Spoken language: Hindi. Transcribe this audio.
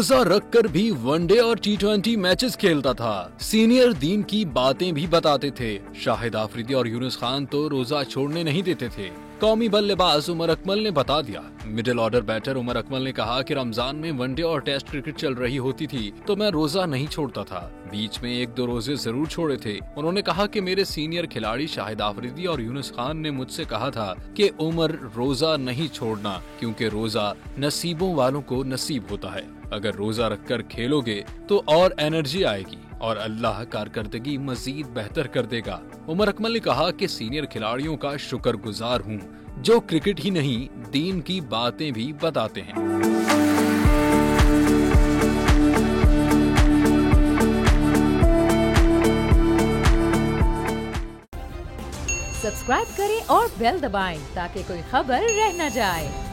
रोजा रखकर भी वनडे और T20 मैचेस खेलता था। सीनियर दीन की बातें भी बताते थे। शाहिद आफरीदी और यूनुस खान तो रोजा छोड़ने नहीं देते थे। कौमी बल्लेबाज उमर अकमल ने बता दिया। Middle order batter Umar Akmal ने कहा कि रमजान में वनडे और टेस्ट क्रिकेट चल रही होती थी तो मैं रोजा नहीं छोड़ता था। बीच में 1-2 रोजे जरूर छोड़े थे। उन्होंने कहा कि मेरे सीनियर खिलाड़ी शाहिद आफरीदी और यूनुस खान ने मुझसे कहा था कि उमर रोजा नहीं छोड़ना, क्योंकि रोजा नसीबों वालों को नसीब होता है। अगर रोजा रखकर खेलोगे तो और एनर्जी आएगी और अल्लाह कारकर्दगी मजीद बेहतर कर देगा। उमर अकमल ने कहा कि सीनियर खिलाड़ियों का शुक्रगुजार हूँ जो क्रिकेट ही नहीं दीन की बातें भी बताते हैं। सब्सक्राइब करें और बेल दबाएं ताकि कोई खबर रह न जाए।